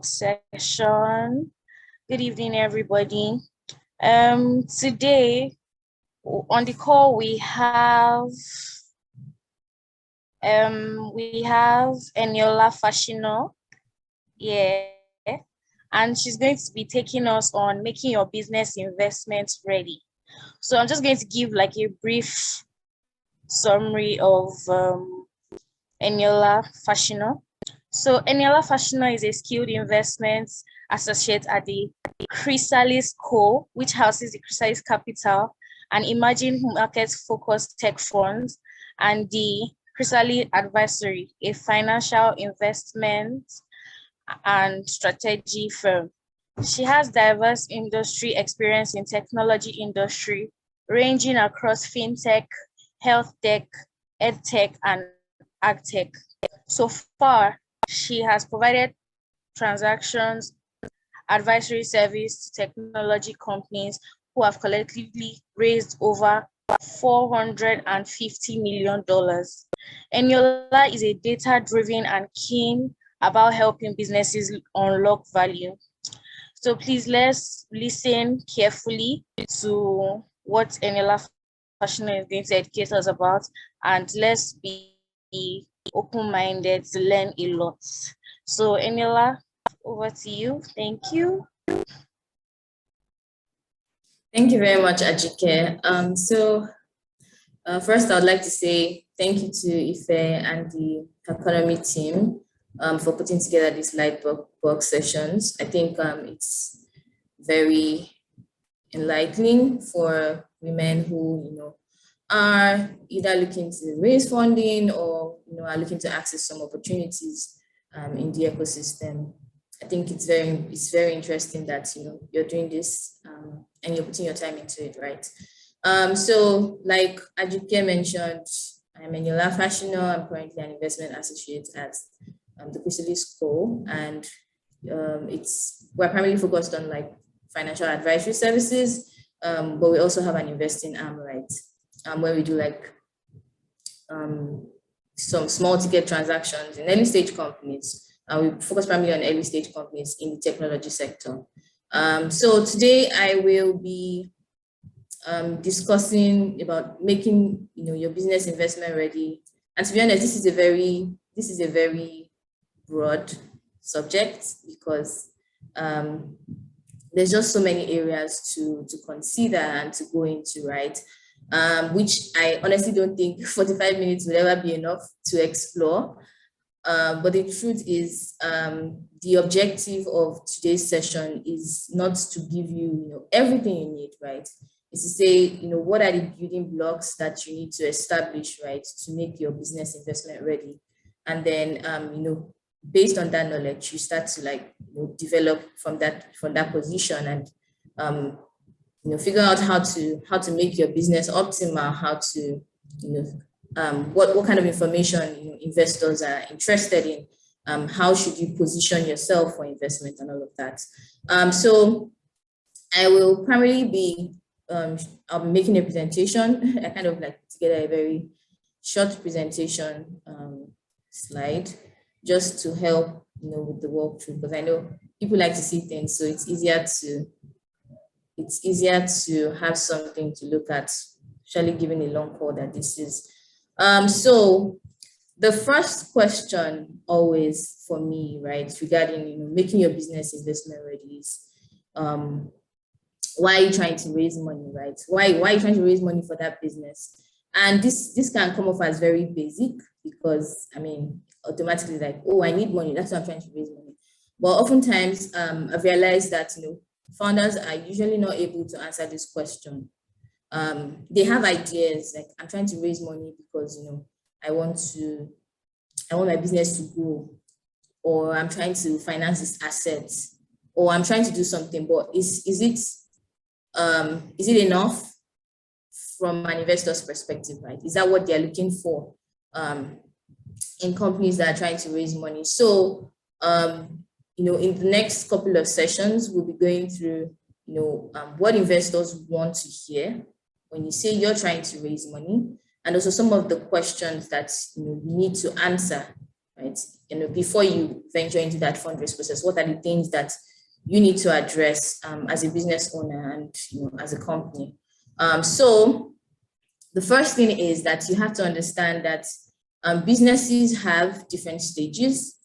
talk session. Good evening, everybody. Today on the call we have Eniola Fashina, and she's going to be taking us on making your business investments ready. So I'm just going to give like a brief summary of Eniola Fashina. So Eniola Fashina is a skilled investments associate at the Chrysalis Co., which houses the Chrysalis Capital, an emerging market-focused tech fund, and the Chrysalis Advisory, a financial investment and strategy firm. She has diverse industry experience in technology industry, ranging across fintech, health tech, edtech, and agtech. So far, she has provided transactions, advisory service to technology companies who have collectively raised over $450 million. Eniola is a data-driven and keen about helping businesses unlock value. So please let's listen carefully to what Eniola Fashina is going to educate us about, and let's be open-minded to learn a lot. So Eniola, over to you. Thank you. Thank you very much, Ajike. First, I'd like to say thank you to Ife and the economy team for putting together these Lightbox sessions. I think it's very enlightening for women who are either looking to raise funding or are looking to access some opportunities in the ecosystem. I think it's very interesting that you're doing this and you're putting your time into it, right? So like Ajike mentioned, I'm Eniola Fashina. I'm currently an investment associate at the Chrysalis Co. And we're primarily focused on like financial advisory services, but we also have an investing arm, right? Where we do like some small ticket transactions in early stage companies. We focus primarily on early stage companies in the technology sector. So today I will be discussing about making your business investment ready. And to be honest, this is a very broad subject because there's just so many areas to consider and to go into, right? Which I honestly don't think 45 minutes will ever be enough to explore. But the truth is, the objective of today's session is not to give you, everything you need, right? It's to say, what are the building blocks that you need to establish, right, to make your business investment ready. And then, based on that knowledge, you start to like develop from that position and figure out how to make your business optimal, how to what kind of information investors are interested in, how should you position yourself for investment and all of that. So I will primarily be I'll be making a presentation. I kind of like together a very short presentation slide just to help with the walkthrough, because I know people like to see things, so it's easier to have something to look at, especially given a long call that this is. So the first question always for me, right, regarding making your business investment ready is why are you trying to raise money, right? Why are you trying to raise money for that business? And this can come off as very basic because automatically like, oh, I need money, that's why I'm trying to raise money. But oftentimes I've realized that founders are usually not able to answer this question. They have ideas like, I'm trying to raise money because I want my business to grow, or I'm trying to finance this asset, or I'm trying to do something. But is it enough from an investor's perspective, right? Is that what they're looking for in companies that are trying to raise money? So in the next couple of sessions, we'll be going through what investors want to hear when you say you're trying to raise money, and also some of the questions that you need to answer right? Before you venture into that fundraise process, what are the things that you need to address as a business owner and as a company? So the first thing is that you have to understand that businesses have different stages.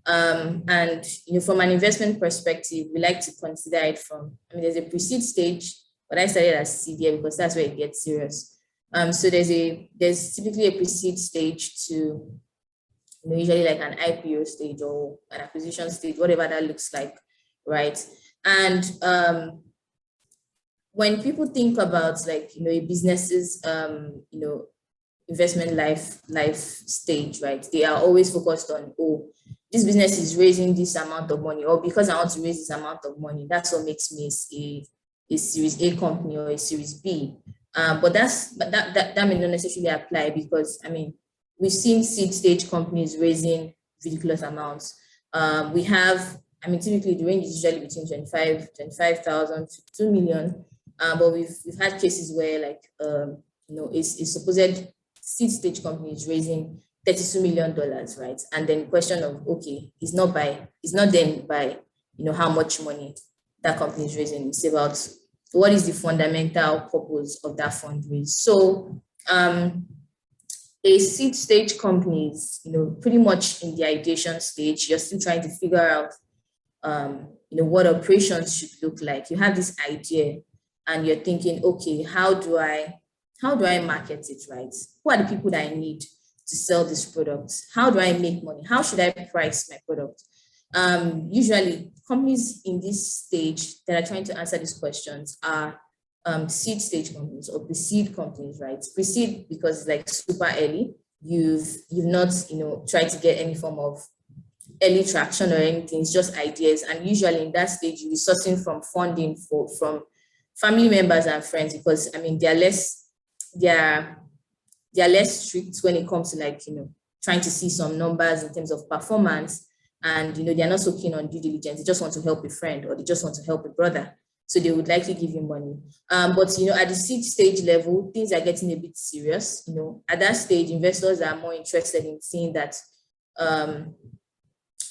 And from an investment perspective, we like to consider it from, there's a pre-seed stage, but I started as seed here because that's where it gets serious. So there's typically a pre-seed stage to usually like an IPO stage or an acquisition stage, whatever that looks like, right? And when people think about like a business's investment life stage, right? They are always focused on, oh, this business is raising this amount of money, or because I want to raise this amount of money, that's what makes me a Series A company or a Series B. But that may not necessarily apply because we've seen seed stage companies raising ridiculous amounts. We have, typically the range is usually between 25,000 to 2 million. But we've had cases where like a supposed seed stage company is raising $32 million, right? And then the question of, okay, it's not then by how much money that company is raising. It's about what is the fundamental purpose of that fundraise. So a seed stage company is pretty much in the ideation stage. You're still trying to figure out what operations should look like. You have this idea and you're thinking, okay, how do I market it, right? Who are the people that I need to sell this product? How do I make money? How should I price my product? Usually companies in this stage that are trying to answer these questions are seed stage companies or pre-seed companies, right? Pre-seed because it's like super early. You've not tried to get any form of early traction or anything. It's just ideas, and usually in that stage you'll be sourcing from funding from family members and friends because they're less strict when it comes to like trying to see some numbers in terms of performance, and they're not so keen on due diligence. They just want to help a friend or they just want to help a brother, so they would likely give you money. But at the seed stage level, things are getting a bit serious. At that stage, investors are more interested in seeing that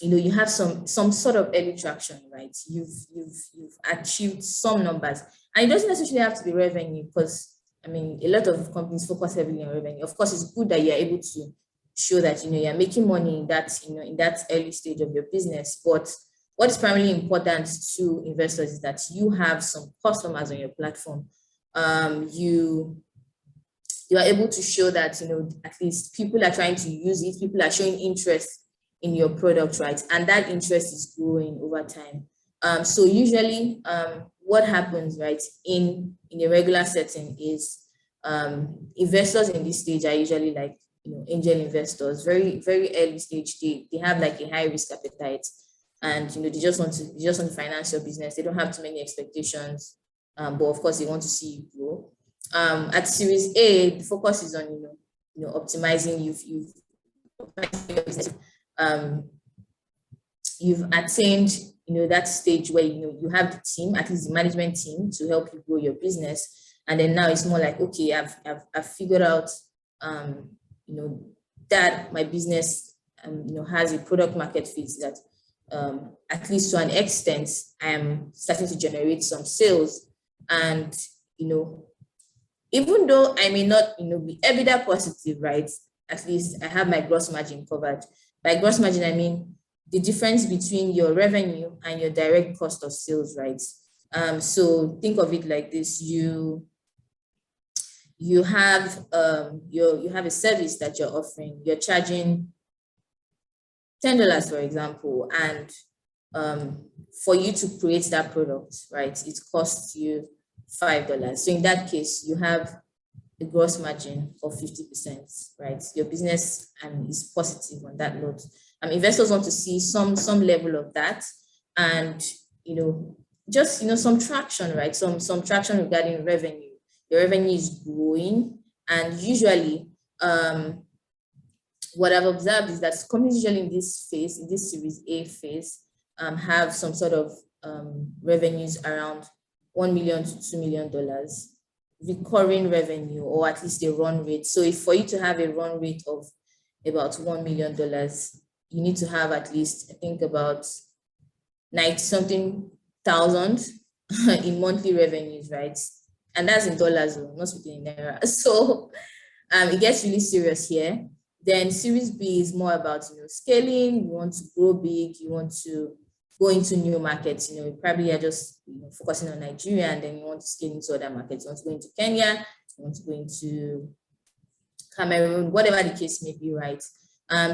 you have some sort of early traction, right? You've achieved some numbers, and it doesn't necessarily have to be revenue because a lot of companies focus heavily on revenue. Of course, it's good that you're able to show that you're making money in that early stage of your business. But what is primarily important to investors is that you have some customers on your platform. You are able to show that at least people are trying to use it. People are showing interest in your product, right? And that interest is growing over time. So usually what happens, right, in a regular setting is investors in this stage are usually like angel investors, very, very early stage. They have like a high risk appetite, and they just want to finance your business. They don't have too many expectations, but of course they want to see you grow. At Series A, the focus is on optimizing. You've attained that stage where you have the team, at least the management team, to help you grow your business. And then now it's more like, okay, I've figured out that my business has a product market fit that at least to an extent I am starting to generate some sales. And even though I may not be EBITDA positive, right, at least I have my gross margin covered. By gross margin, I mean the difference between your revenue and your direct cost of sales, right? So think of it like this: you have a service that you're offering. You're charging $10, for example, and for you to create that product, right, it costs you $5. So in that case, you have a gross margin of 50%, right? Your business is positive on that note. Investors want to see some level of that, and just some traction, right? Some traction regarding revenue. Your revenue is growing, and usually, what I've observed is that companies usually in this phase, in this Series A phase, have some sort of revenues around $1 million to $2 million recurring revenue, or at least a run rate. So if for you to have a run rate of about $1 million, you need to have at least, I think, about 90 something thousand in monthly revenues, right? And that's in dollars, not speaking in naira. So it gets really serious here. Then Series B is more about, scaling. You want to grow big. You want to go into new markets. You probably are just focusing on Nigeria, and then you want to scale into other markets. You want to go into Kenya. You want to go into Cameroon, whatever the case may be, right?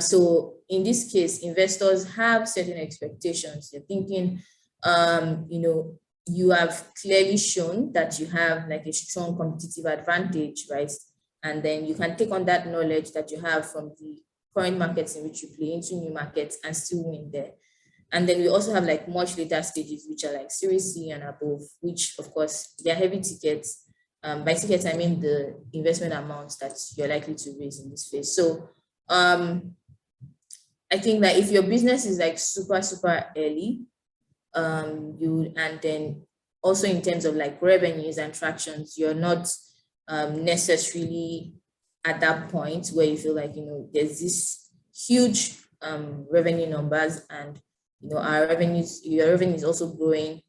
So in this case, investors have certain expectations. They're thinking, you have clearly shown that you have like a strong competitive advantage, right? And then you can take on that knowledge that you have from the current markets in which you play into new markets and still win there. And then we also have like much later stages, which are like Series C and above, which of course they're heavy tickets. By tickets, I mean the investment amounts that you're likely to raise in this phase. So I think that if your business is like super, super early, and then also in terms of like revenues and tractions, you're not necessarily at that point where you feel like, there's this huge revenue numbers, and your revenue is also growing,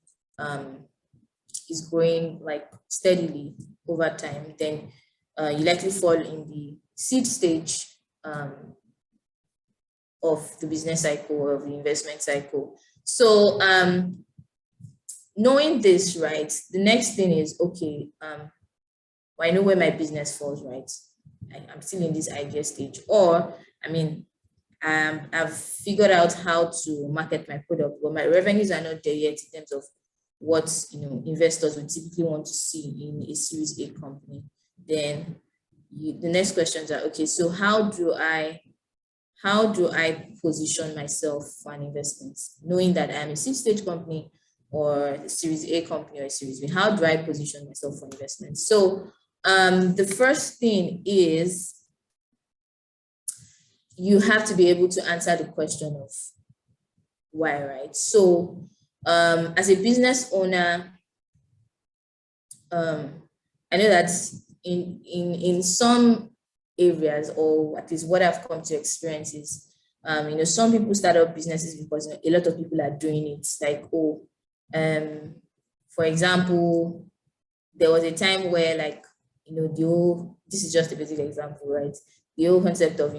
is growing like steadily over time, then you likely fall in the seed stage of the business cycle or of the investment cycle. So knowing this, right, the next thing is, okay, well, I know where my business falls, right? I'm still in this idea stage, or I mean, I've figured out how to market my product, but my revenues are not there yet in terms of what investors would typically want to see in a Series A company. Then the next questions are, okay, so how do I position myself for an investment, knowing that I'm a seed-stage company or a Series A company or a Series B? How do I position myself for investment? So the first thing is you have to be able to answer the question of why, right? So as a business owner, I know that in some areas, or at least what I've come to experience is, some people start up businesses because a lot of people are doing it. Like, for example, there was a time where, like, this is just a basic example, right? The whole concept of,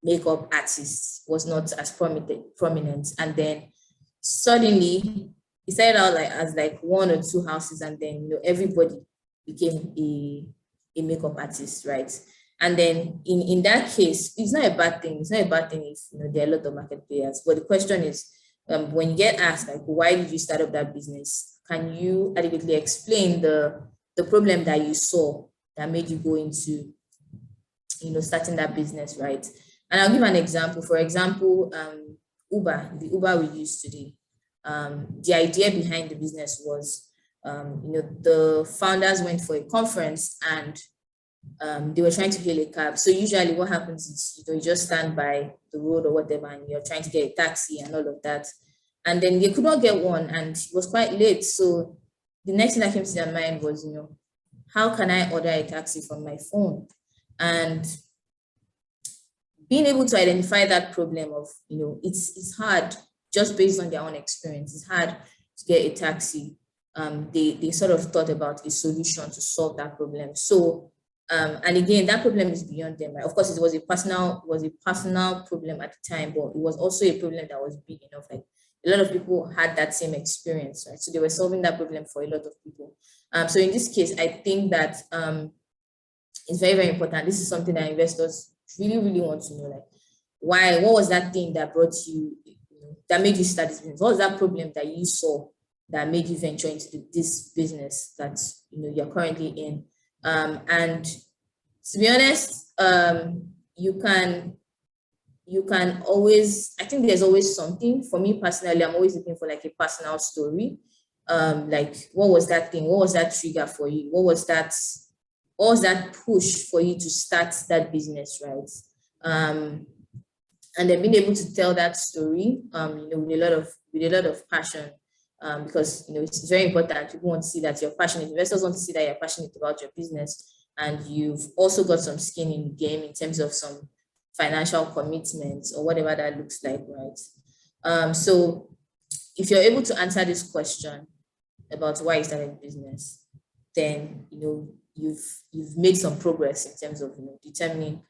makeup artists was not as prominent. And then suddenly it started out like as like one or two houses, and then, everybody became a makeup artist, right? And then in that case, it's not a bad thing. It's not a bad thing if there are a lot of market players. But the question is, when you get asked like, why did you start up that business? Can you adequately explain the problem that you saw that made you go into starting that business, right? And I'll give an example. For example, the Uber we use today. The idea behind the business was, the founders went for a conference, and they were trying to hail a cab. So usually what happens is, you just stand by the road or whatever, and you're trying to get a taxi and all of that. And then they could not get one, and it was quite late. So the next thing that came to their mind was, how can I order a taxi from my phone? And being able to identify that problem of, it's hard just based on their own experience. It's hard to get a taxi. They sort of thought about a solution to solve that problem. So, and again, that problem is beyond them, right? Of course, it was a personal problem at the time, but it was also a problem that was big enough. Like, a lot of people had that same experience, right? So they were solving that problem for a lot of people. So in this case, I think that it's very, very important. This is something that investors really, really want to know. Like, what was that thing that brought you, that made you start this business? What was that problem that you saw that made you venture into this business that you're currently in? And to be honest, you can always, I think there's always something. For me personally, I'm always looking for like a personal story. Like, what was that thing? What was that trigger for you? What was that push for you to start that business, right? And then being able to tell that story, with a lot of passion, because it's very important. People want to see that you're passionate. Investors want to see that you're passionate about your business, and you've also got some skin in the game in terms of some financial commitments or whatever that looks like, right? So if you're able to answer this question about why you started business, then you've made some progress in terms of determining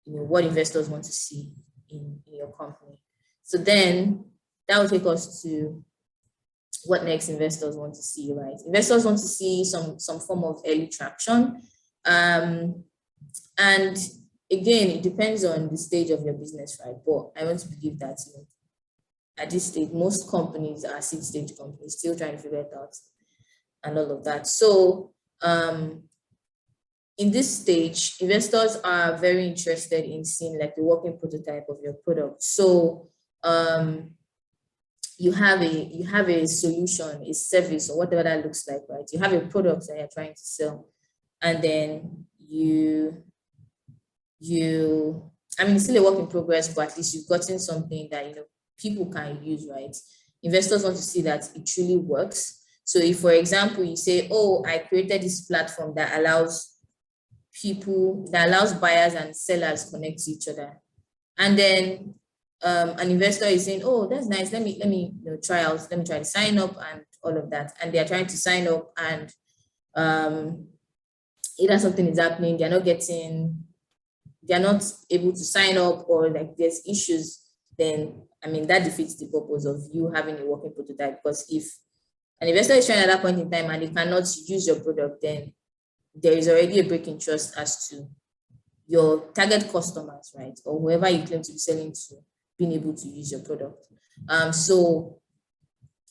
what investors want to see in your company. So then that will take us to what next investors want to see, right? Investors want to see some form of early traction. And again, it depends on the stage of your business, right? But I want to believe that at this stage, most companies are seed stage companies, still trying to figure it out and all of that. So in this stage, investors are very interested in seeing like the working prototype of your product. So you have a solution, a service, or whatever that looks like, right? You have a product that you're trying to sell, and then I mean, it's still a work in progress, but at least you've gotten something that people can use, right? Investors want to see that it truly works. So if, for example, you say, oh, I created this platform that allows buyers and sellers connect to each other, and then an investor is saying, oh, that's nice, let me try to sign up and all of that, and they're trying to sign up, and either something is happening, they're not able to sign up, or like there's issues, then I mean that defeats the purpose of you having a working prototype. Because if an investor is trying at that point in time and they cannot use your product, then there is already a break in trust as to your target customers, right? Or whoever you claim to be selling to being able to use your product. So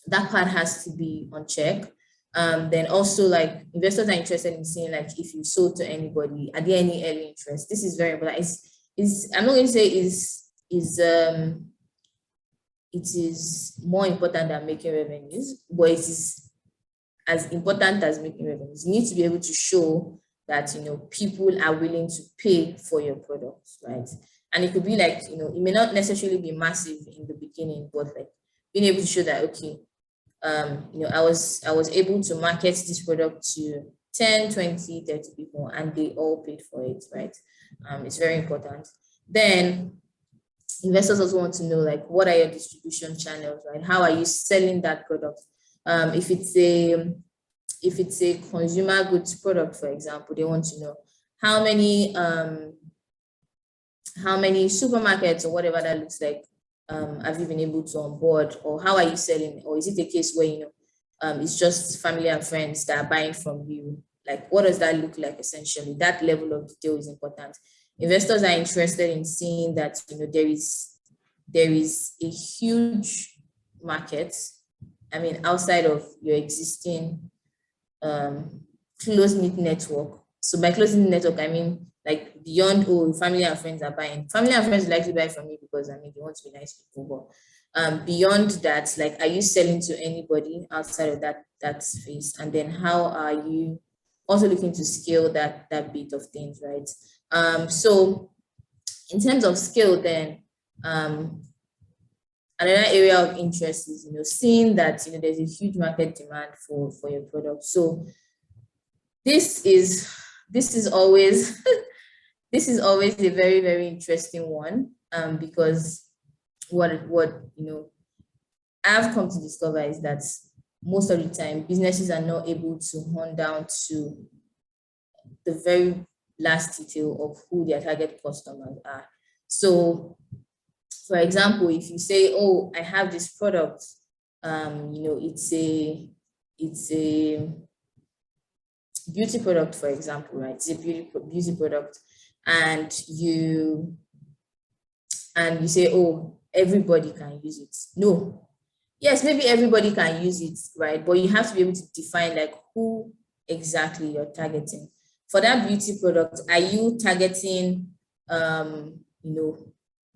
that part has to be on check. Then also, like, investors are interested in seeing like if you sold to anybody, are there any early interest? This is very important. I'm not going to say it is more important than making revenues, but it is as important as making revenues. You need to be able to show that people are willing to pay for your products, right? And it could be like it may not necessarily be massive in the beginning, but like being able to show that, okay, I was able to market this product to 10, 20, 30 people, and they all paid for it, right? It's very important. Then investors also want to know, like, what are your distribution channels, right? How are you selling that product? If it's a consumer goods product, for example, they want to know how many supermarkets or whatever that looks like have you been able to onboard, or how are you selling? Or is it a case where it's just family and friends that are buying from you? Like, what does that look like? Essentially, that level of detail is important. Investors are interested in seeing that there is a huge market, I mean, outside of your existing close-knit network. So by close-knit network, I mean like beyond, oh, family and friends are buying. Family and friends likely buy from me because I mean they want to be nice people. But beyond that, like, are you selling to anybody outside of that space? And then how are you also looking to scale that bit of things, right? So in terms of scale, then another area of interest is seeing that there's a huge market demand for your product. So this is always this is always a very, very interesting one, because what I've come to discover is that most of the time businesses are not able to hone down to the very last detail of who their target customers are. So for example, if you say, oh, I have this product, it's a beauty product, for example, right? It's a beauty product, and you say, oh, everybody can use it. No. Yes, maybe everybody can use it, right? But you have to be able to define like who exactly you're targeting. For that beauty product, are you targeting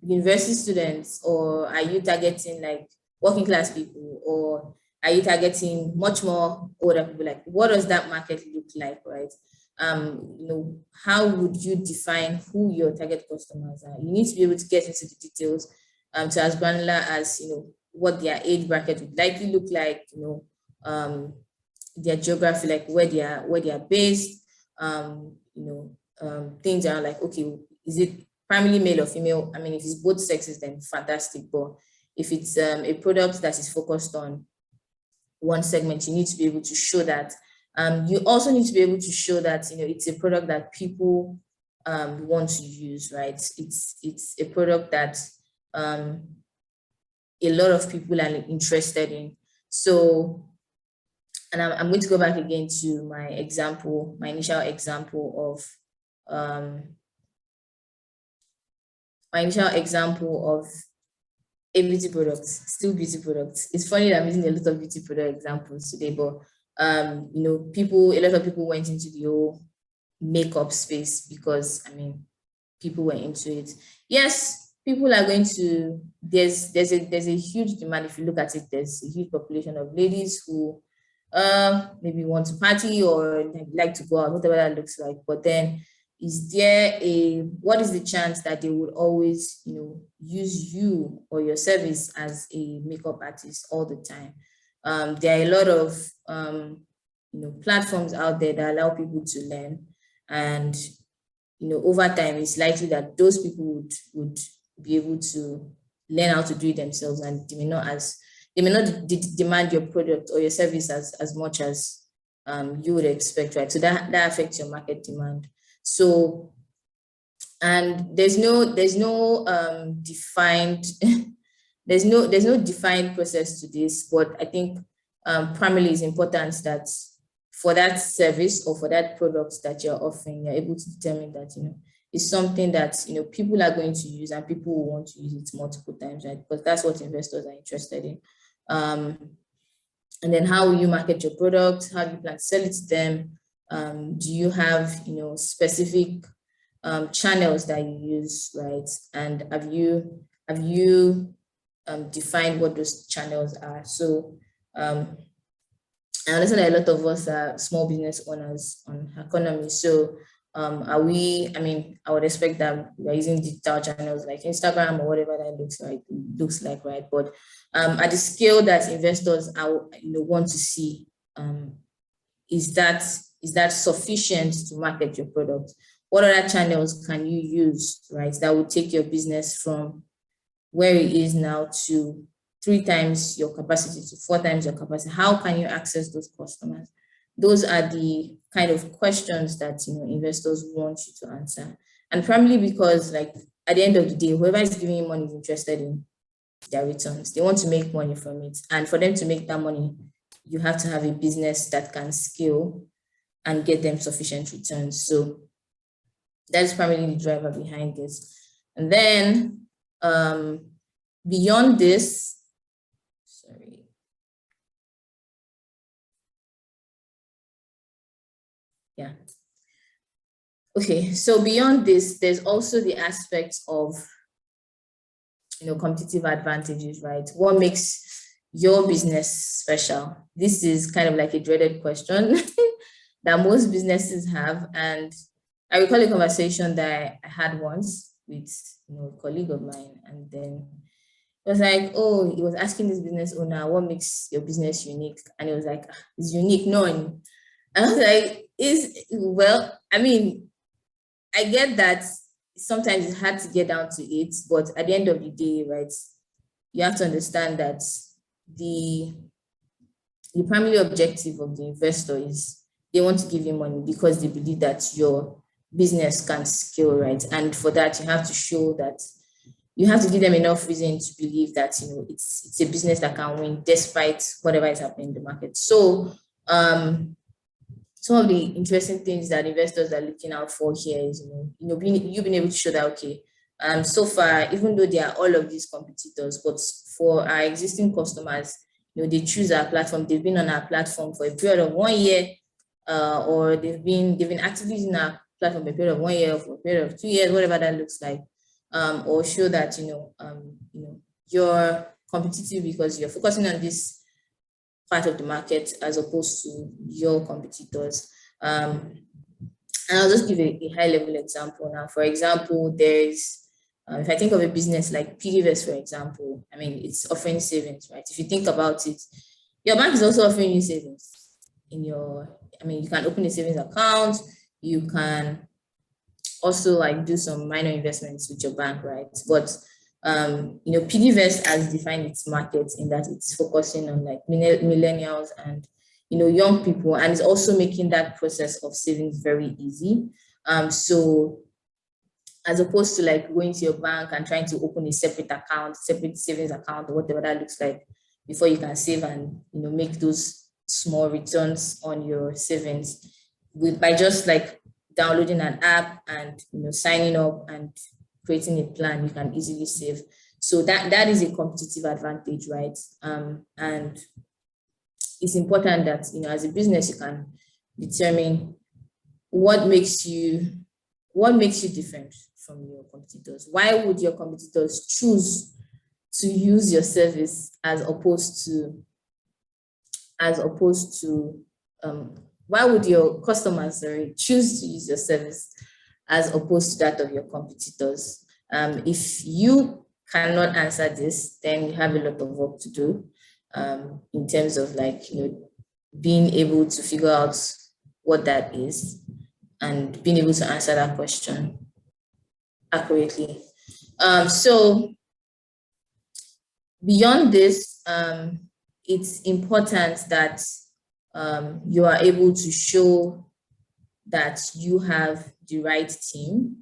university students, or are you targeting like working class people, or are you targeting much more older people? Like, what does that market look like, right? How would you define who your target customers are? You need to be able to get into the details, to as granular as what their age bracket would likely look like, their geography, like where they are based, things are like, okay, is it primarily male or female? I mean, if it's both sexes, then fantastic. But if it's a product that is focused on one segment, you need to be able to show that. You also need to be able to show that it's a product that people want to use, right? It's a product that a lot of people are interested in. So, and I'm going to go back again to my example, my initial example of a beauty product, still beauty products. It's funny that I'm using a lot of beauty product examples today, but a lot of people went into the whole makeup space because people were into it. Yes, people are going to. There's a huge demand. If you look at it, there's a huge population of ladies who maybe want to party or like to go out, whatever that looks like. But then, what is the chance that they would always use you or your service as a makeup artist all the time? There are a lot of platforms out there that allow people to learn, and over time it's likely that those people would be able to learn how to do it themselves, and they may not demand your product or your service as much as you would expect, right? So that affects your market demand. So, and there's no defined there's no defined process to this, but I think primarily it's important that for that service or for that product that you're offering, you're able to determine that it's something that people are going to use and people will want to use it multiple times, right? Because that's what investors are interested in. And then how will you market your product? How do you plan to sell it to them? Do you have specific channels that you use, right? And have you defined what those channels are? So I understand that a lot of us are small business owners on economy. So I would expect that we're using digital channels like Instagram or whatever that looks like, right? But at the scale that investors want to see, is that sufficient to market your product? What other channels can you use, right? That would take your business from where it is now to 3 times your capacity to 4 times your capacity. How can you access those customers? Those are the kind of questions that investors want you to answer. And primarily because at the end of the day, whoever is giving you money is interested in their returns. They want to make money from it. And for them to make that money, you have to have a business that can scale and get them sufficient returns. So that's primarily the driver behind this. And then beyond this, yeah. Okay, so beyond this, there's also the aspects of competitive advantages, right? What makes your business special? This is kind of like a dreaded question that most businesses have. And I recall a conversation that I had once with a colleague of mine, and then it was like, oh, he was asking this business owner, what makes your business unique? And it was like, it's unique, none. And I was like, I get that sometimes it's hard to get down to it, but at the end of the day, right, you have to understand that the primary objective of the investor is they want to give you money because they believe that your business can scale, right? And for that, you have to show that you have to give them enough reason to believe that it's a business that can win despite whatever is happening in the market. So some of the interesting things that investors are looking out for here is you've been able to show that, okay, so far, even though there are all of these competitors, but for our existing customers, they choose our platform. They've been on our platform for a period of 1 year, or they've been actively using our platform for a period of 1 year, or for a period of 2 years, whatever that looks like, or show that you're competitive because you're focusing on this part of the market as opposed to your competitors. And I'll just give a high-level example now. For example, there's if I think of a business like PiggyVest, for example, it's offering savings, right? If you think about it, your bank is also offering you savings in your. You can open a savings account. You can also like do some minor investments with your bank, right? But PiggyVest has defined its market in that it's focusing on like millennials and young people, and it's also making that process of savings very easy. So as opposed to like going to your bank and trying to open a separate account, separate savings account, or whatever that looks like, before you can save and make those small returns on your savings, by just like downloading an app and signing up and creating a plan, you can easily save. So that is a competitive advantage, right? And it's important that as a business you can determine what makes you different from your competitors. Why would your competitors choose to use your service as opposed to why would your customers, choose to use your service as opposed to that of your competitors? If you cannot answer this, then you have a lot of work to do in terms of like being able to figure out what that is and being able to answer that question accurately. So beyond this, it's important that you are able to show that you have the right team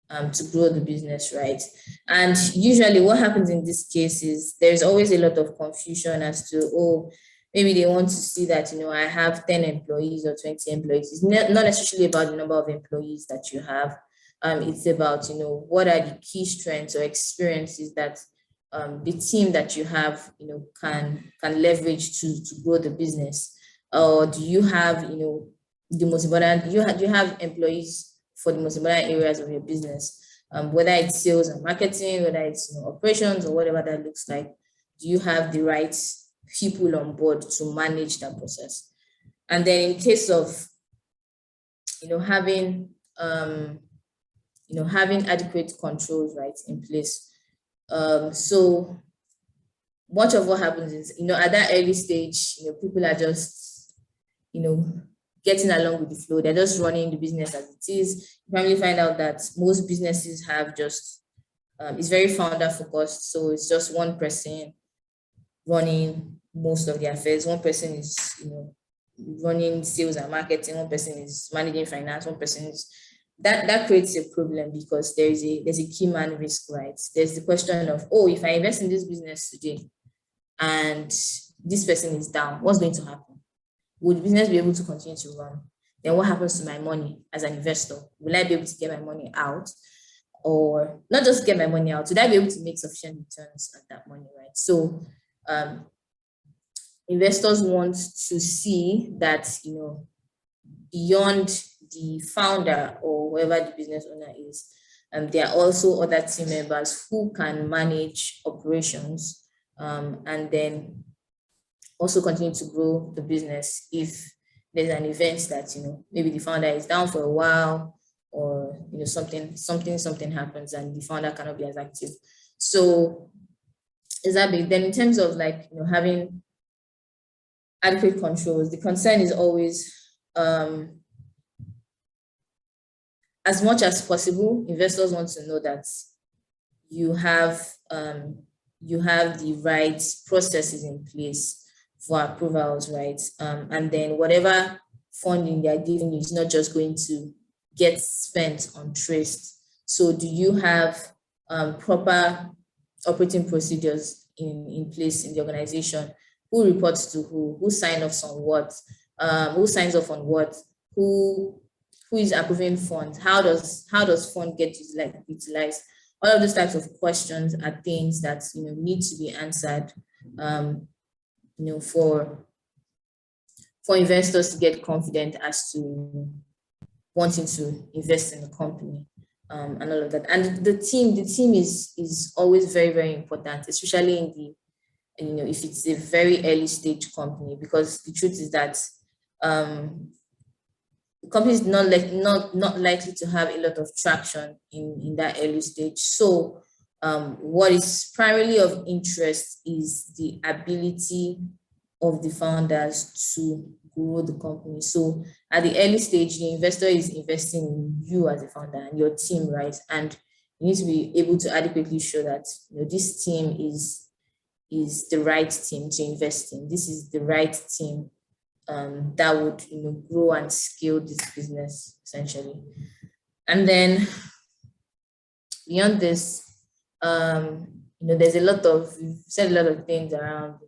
to grow the business, right? And usually what happens in this case is there's always a lot of confusion as to, oh, maybe they want to see that, I have 10 employees or 20 employees. It's not necessarily about the number of employees that you have. It's about, what are the key strengths or experiences that the team that you have, can leverage to grow the business. Or do you have, the most important, do you have employees for the most important areas of your business? Whether it's sales and marketing, whether it's operations or whatever that looks like, do you have the right people on board to manage that process? And then in case of having having adequate controls right in place. So much of what happens is at that early stage, people are just getting along with the flow. They're just running the business as it is. You probably find out that most businesses have just it's very founder focused. So it's just one person running most of the affairs. One person is running sales and marketing. One person is managing finance. One person is that creates a problem because there's a key man risk, right? There's the question of, oh, if I invest in this business today and this person is down, what's going to happen? Would business be able to continue to run? Then what happens to my money as an investor? Will I be able to get my money out? Or not just get my money out, would I be able to make sufficient returns on that money, right? So investors want to see that, beyond the founder or whoever the business owner is, there are also other team members who can manage operations and then also continue to grow the business if there's an event that maybe the founder is down for a while, or something happens and the founder cannot be as active. So is that big? Then in terms of like having adequate controls, the concern is always as much as possible, investors want to know that you have the right processes in place for approvals, right? And then whatever funding they're giving you is not just going to get spent untraced. So do you have proper operating procedures in place in the organization? Who reports to who signs off on what, who signs off on what, who is approving funds, how does fund get utilized? All of those types of questions are things that need to be answered for investors to get confident as to wanting to invest in the company and all of that. And the team is always very, very important, especially in the if it's a very early stage company, because the truth is that the company is not likely to have a lot of traction in that early stage. So what is primarily of interest is the ability of the founders to grow the company. So at the early stage, the investor is investing in you as a founder and your team, right? And you need to be able to adequately show that this team is the right team to invest in. This is the right team that would grow and scale this business essentially. And then beyond this, there's a lot of, we've said a lot of things around,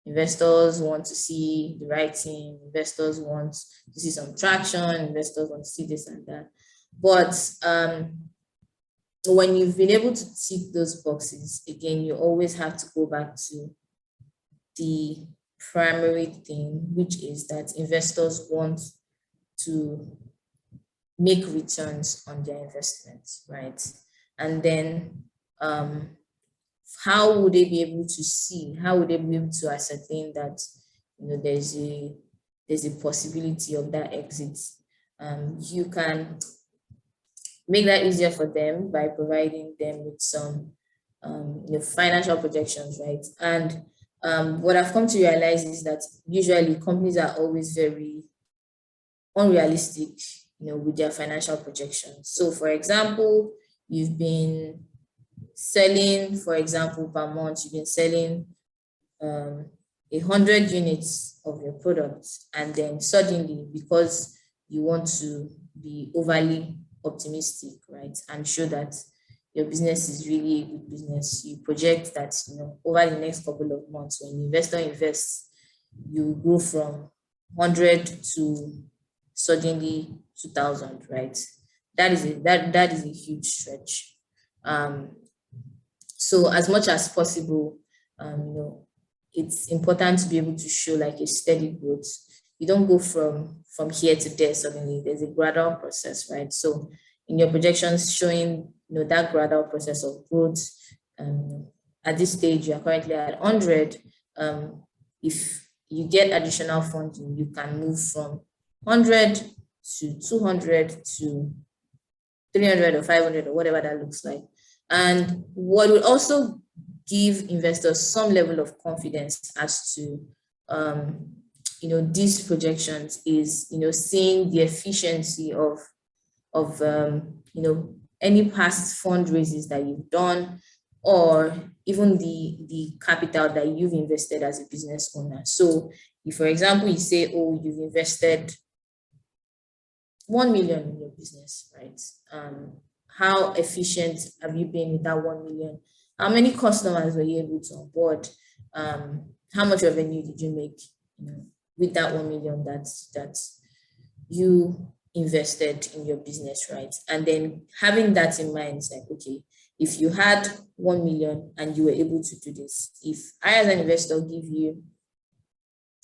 investors want to see the right team, investors want to see some traction, investors want to see this and that. But when you've been able to tick those boxes, again, you always have to go back to the primary thing, which is that investors want to make returns on their investments, right? And then how would they be able to see, how would they be able to ascertain that there's a possibility of that exit? You can make that easier for them by providing them with some financial projections, right? And what I've come to realize is that usually companies are always very unrealistic, with their financial projections. So for example, you've been selling, for example, per month, you've been selling 100 units of your product, and then suddenly, because you want to be overly optimistic, right, and show that your business is really a good business, you project that over the next couple of months, when the investor invests, you grow from 100 to suddenly 2,000, right? That is a huge stretch. So as much as possible, it's important to be able to show like a steady growth. You don't go from here to there suddenly. There's a gradual process, right? So in your projections, showing that gradual process of growth. At this stage, you are currently at 100. If you get additional funding, you can move from 100 to 200 to 300 or 500 or whatever that looks like. And what would also give investors some level of confidence as to these projections is seeing the efficiency of any past fundraisers that you've done, or even the capital that you've invested as a business owner. So if, for example, you say, oh, you've invested 1 million in your business, right? How efficient have you been with that 1 million? How many customers were you able to onboard? How much revenue did you make, with that 1 million that you invested in your business, right? And then having that in mind, it's like, okay, if you had 1 million and you were able to do this, if I as an investor give you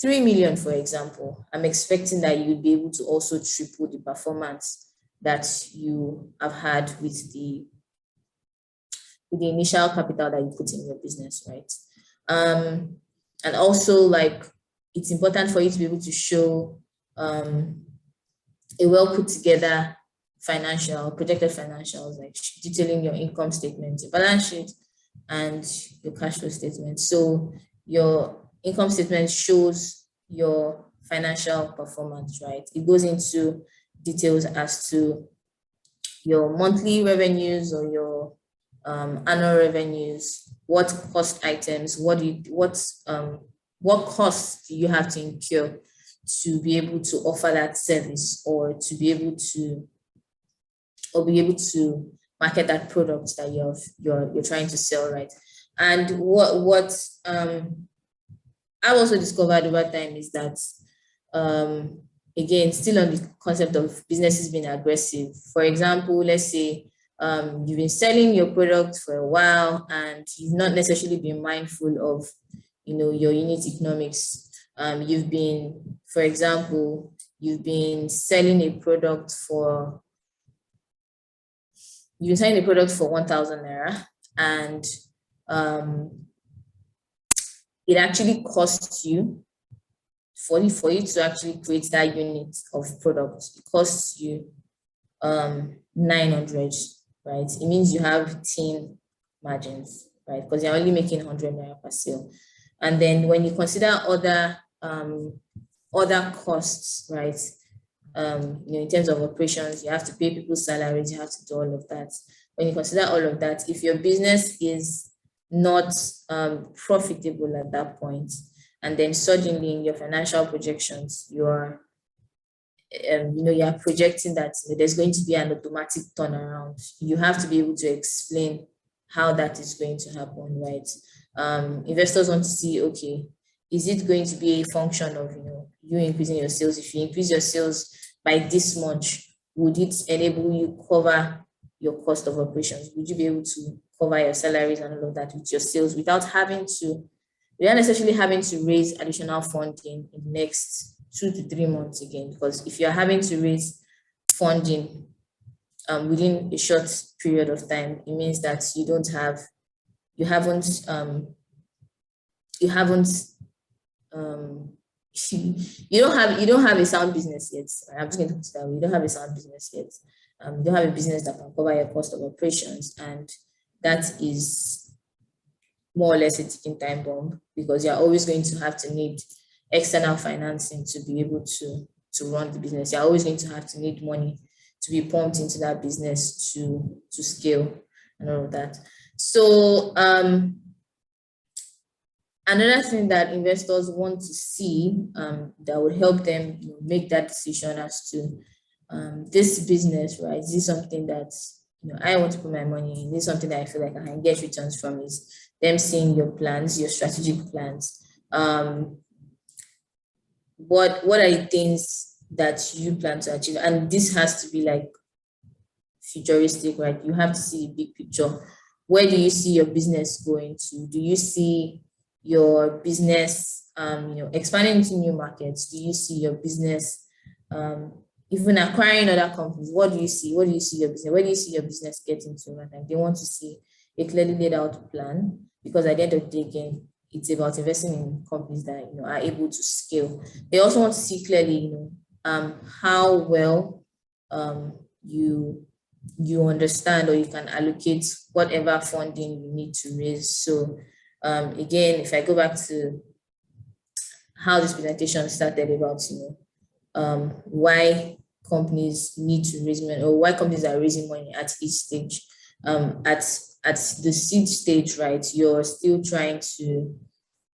3 million, for example, I'm expecting that you'd be able to also triple the performance that you have had with the initial capital that you put in your business, right? And also, like, it's important for you to be able to show a well put together projected financials, like detailing your income statement, your balance sheet, and your cash flow statement. So your income statement shows your financial performance, right? It goes into details as to your monthly revenues or your annual revenues, what cost items, what costs do you have to incur to be able to offer that service, or to be able to market that product that you're trying to sell, right? And what I've also discovered over time is that again, still on the concept of businesses being aggressive. For example, let's say you've been selling your product for a while and you've not necessarily been mindful of your unit economics. You've been, for example, selling a product for 1,000 naira, and it actually costs you for you to actually create that unit of product. It costs you 900, right? It means you have 10 margins, right? Because you're only making 100 naira per sale. And then when you consider other other costs, right? In terms of operations, you have to pay people's salaries, you have to do all of that. When you consider all of that, if your business is not profitable at that point, and then suddenly in your financial projections, you are projecting that there's going to be an automatic turnaround, you have to be able to explain how that is going to happen, right? Investors want to see, okay, is it going to be a function of you increasing your sales? If you increase your sales by this much, would it enable you cover your cost of operations? Would you be able to cover your salaries and all of that with your sales without necessarily having to raise additional funding in the next 2 to 3 months again? Because if you're having to raise funding within a short period of time, it means that you haven't you don't have a sound business yet. I'm just going to put it that way. You don't have a sound business yet. You don't have a business that can cover your cost of operations, and that is more or less a ticking time bomb, because you're always going to have to need external financing to be able to run the business. You're always going to have to need money to be pumped into that business to scale and all of that. So another thing that investors want to see that would help them make that decision as to this business, right? Is this something that I want to put my money in? This is something that I feel like I can get returns from? Is them seeing your plans, your strategic plans. What are the things that you plan to achieve? And this has to be like futuristic, right? You have to see the big picture. Where do you see your business going to? Do you see your business expanding into new markets? Do you see your business even acquiring other companies? What do you see? What do you see your business? Where do you see your business getting to? And they want to see a clearly laid out plan, because at the end of the day, again, it's about investing in companies that are able to scale. They also want to see clearly how well you understand, or you can allocate whatever funding you need to raise. So again, if I go back to how this presentation started about why companies need to raise money, or why companies are raising money at each stage. At the seed stage, right, you're still trying to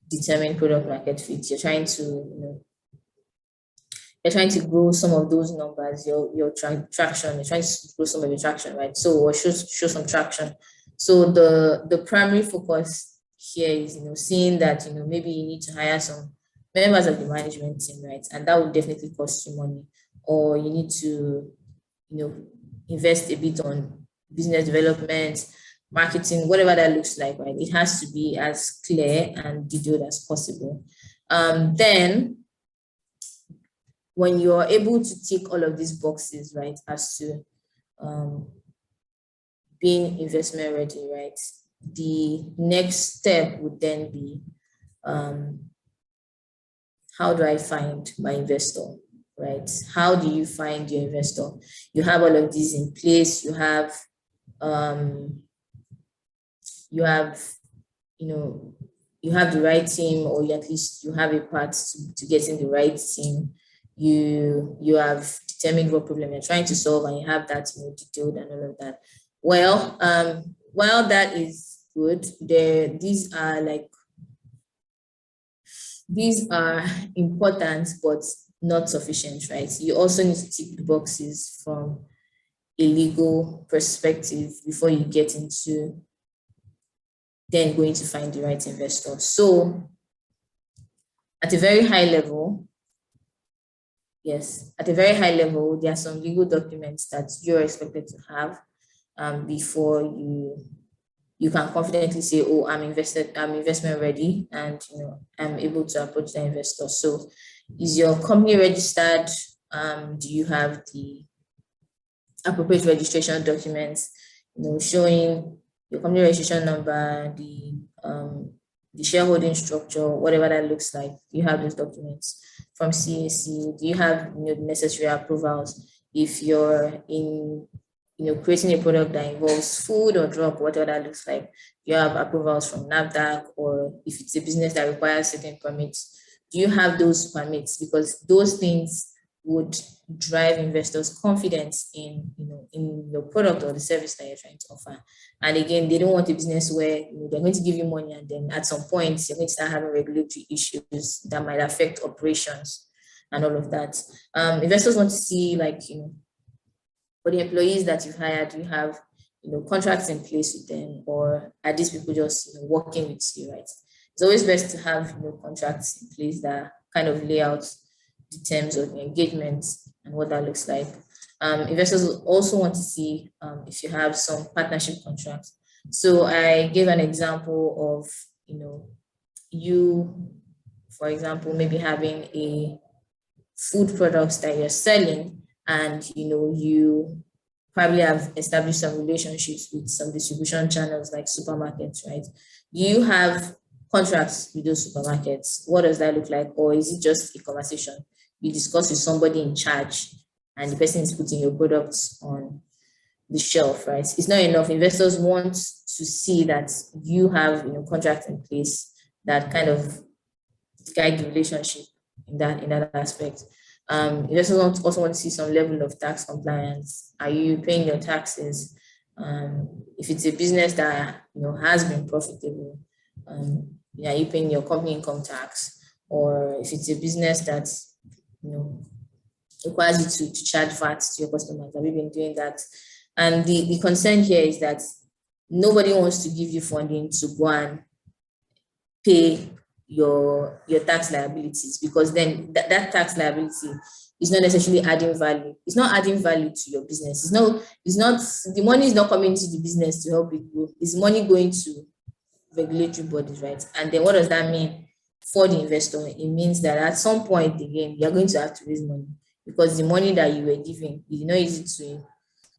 determine product market fit. You're trying to grow some of those numbers. You're trying traction. You're trying to grow some of your traction, right? So, or show some traction. So the primary focus here is seeing that maybe you need to hire some members of the management team, right? And that will definitely cost you money. Or you need to invest a bit on business development, marketing, whatever that looks like, right? It has to be as clear and detailed as possible. Then when you're able to tick all of these boxes, right, as to being investment ready, right, the next step would then be how do I find my investor, right? How do you find your investor? You have all of these in place. You have the right team, or at least you have a path to getting the right team. You have determined what problem you're trying to solve, and you have that detailed and all of that. Well, while that is good, these are important but not sufficient, right? You also need to tick the boxes from a legal perspective before you get into then going to find the right investor. So at a very high level, there are some legal documents that you're expected to have before you can confidently say, oh, I'm investment ready, and I'm able to approach the investor. So is your company registered? Do you have the appropriate registration documents, showing your company registration number, the shareholding structure, whatever that looks like? You have those documents from CAC. Do you have the necessary approvals? If you're in creating a product that involves food or drug, whatever that looks like, you have approvals from NAFDAC, or if it's a business that requires certain permits Do you have those permits? Because those things would drive investors' confidence in, in your product or the service that you're trying to offer. And again, they don't want a business where, they're going to give you money and then at some point you're going to start having regulatory issues that might affect operations and all of that. Investors want to see, like, for the employees that you've hired, you have, contracts in place with them, or are these people just, working with you, right? It's always best to have, contracts in place that kind of lay out the terms of the engagement and what that looks like. Investors will also want to see if you have some partnership contracts. So I gave an example of, you, for example, maybe having a food products that you're selling, and you probably have established some relationships with some distribution channels like supermarkets, right? You have contracts with those supermarkets. What does that look like? Or is it just a conversation you discuss with somebody in charge and the person is putting your products on the shelf, right? It's not enough. Investors want to see that you have, contracts in place that kind of guide the relationship in that aspect. Investors also want to see some level of tax compliance. Are you paying your taxes? If it's a business that has been profitable, are you paying your company income tax? Or if it's a business that requires you to charge VAT to your customers, have you been doing that? And the concern here is that nobody wants to give you funding to go and pay your tax liabilities, because then that tax liability is not necessarily adding value. It's not adding value to your business. It's not the money is not coming to the business to help it grow. It's money going to regulatory bodies, right? And then what does that mean for the investor? It means that at some point again, you're going to have to raise money, because the money that you were giving, you did not use it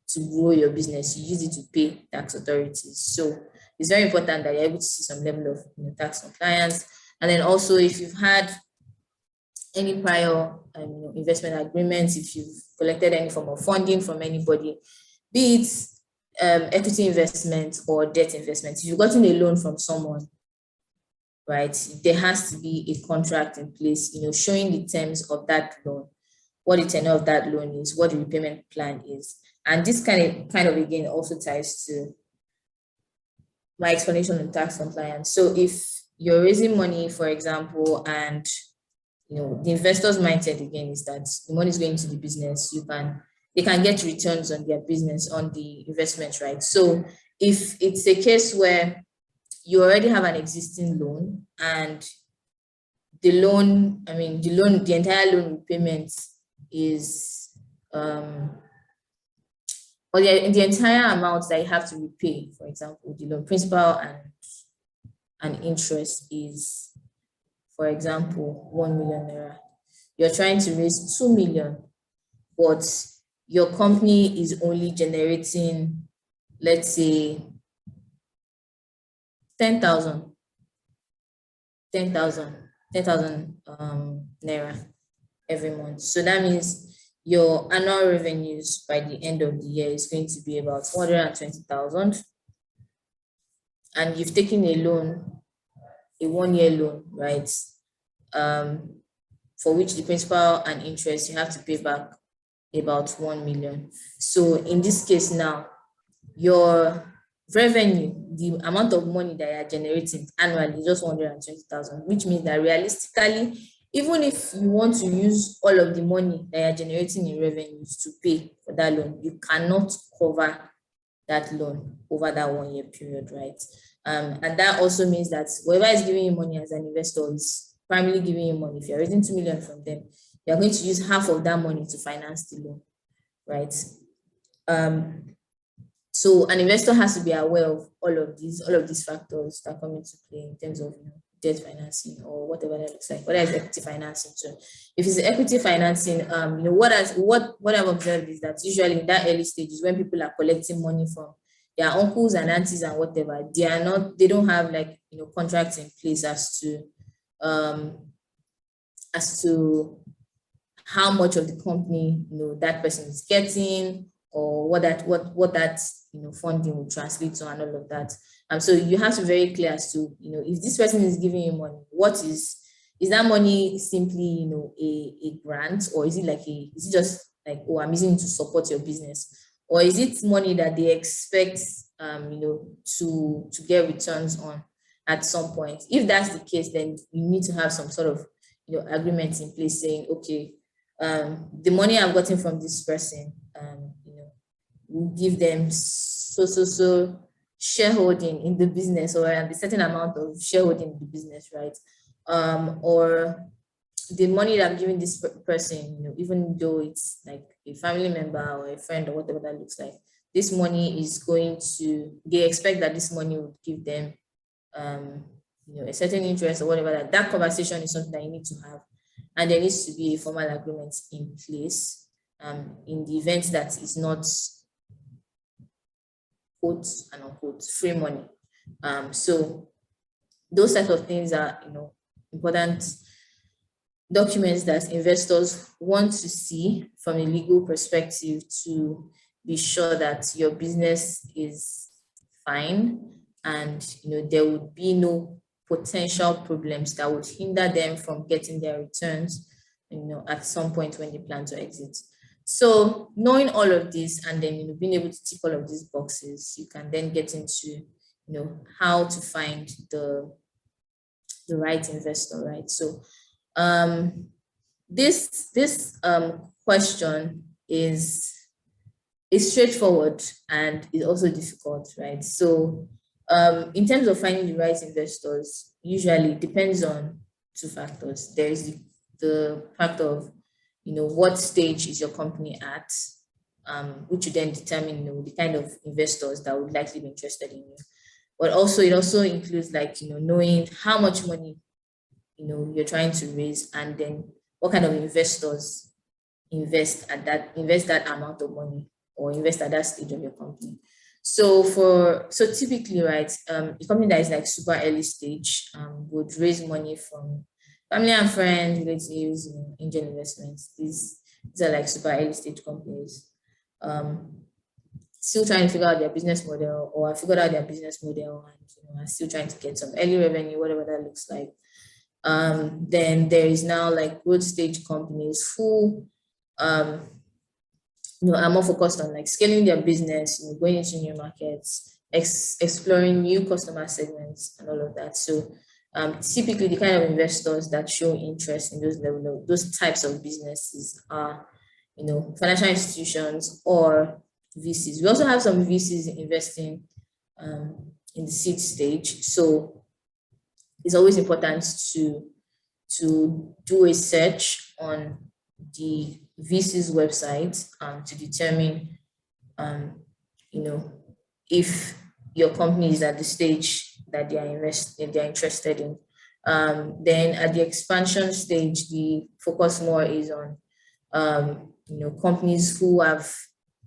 to grow your business. You use it to pay tax authorities. So it's very important that you're able to see some level of tax compliance. And then also, if you've had any prior investment agreements, if you've collected any form of funding from anybody, be it equity investment or debt investment, if you've gotten a loan from someone, right, there has to be a contract in place, showing the terms of that loan, what the tenure of that loan is, what the repayment plan is. And this kind of again also ties to my explanation on tax compliance. So if you're raising money, for example, and the investor's mindset again is that the money is going to the business, they can get returns on their business, on the investment, right? So if it's a case where you already have an existing loan and the entire loan repayment is or the entire amount that you have to repay, for example, the loan principal and interest is, for example, 1 million naira. You're trying to raise 2 million, but your company is only generating, let's say, 10,000 naira every month. So that means your annual revenues by the end of the year is going to be about 420,000. And you've taken a loan, a 1-year loan, right? For which the principal and interest, you have to pay back about 1 million. So in this case now, your revenue, the amount of money that you are generating annually is just 120,000, which means that realistically, even if you want to use all of the money that you are generating in revenues to pay for that loan, you cannot cover that loan over that 1-year period, right? And that also means that whoever is giving you money as an investor is primarily giving you money. If you're raising 2 million from them, you're going to use half of that money to finance the loan, right? So an investor has to be aware of all of these factors that come into play in terms of debt financing or whatever that looks like. Whether it's equity financing too. If it's equity financing, what I've observed is that usually in that early stages when people are collecting money from their uncles and aunties and whatever, they don't have like contracts in place as to how much of the company that person is getting, or what that funding will translate to and all of that. So you have to be very clear as to if this person is giving you money, what is is that money simply, a grant, or is it just like, oh, I'm using it to support your business, or is it money that they expect, to get returns on at some point? If that's the case, then you need to have some sort of, agreement in place saying, okay, the money I've gotten from this person, will give them so shareholding in the business, or a certain amount of shareholding in the business, right? Or the money that I'm giving this person, even though it's like a family member or a friend or whatever that looks like, this money is going to, they expect that this money would give them, um, a certain interest or whatever. That conversation is something that you need to have, and there needs to be a formal agreement in place. In the event that is not, quote and unquote, free money. So those types of things are, important documents that investors want to see from a legal perspective, to be sure that your business is fine, and there would be no potential problems that would hinder them from getting their returns, at some point when they plan to exit. So knowing all of this, and then being able to tick all of these boxes, you can then get into how to find the right investor, right? So this question is straightforward and is also difficult, right? So in terms of finding the right investors, usually it depends on two factors. There is the fact of, what stage is your company at, which would then determine, the kind of investors that would likely be interested in you. But also, it also includes, like, knowing how much money, you're trying to raise, and then what kind of investors invest that amount of money, or invest at that stage of your company. So typically, right, a company that is like super early stage, would raise money from family and friends, relatives, angel investments. These are like super early stage companies. Still trying to figure out their business model, or have figured out their business model, and are still trying to get some early revenue, whatever that looks like. Then there is now like growth stage companies who, are more focused on like scaling their business, going into new markets, exploring new customer segments, and all of that. So typically, the kind of investors that show interest in those types of businesses are, financial institutions or VCs. We also have some VCs investing in the seed stage. So it's always important to do a search on the VC's website, to determine, if your company is at the stage that they're interested in. Then at the expansion stage, the focus more is on, companies who have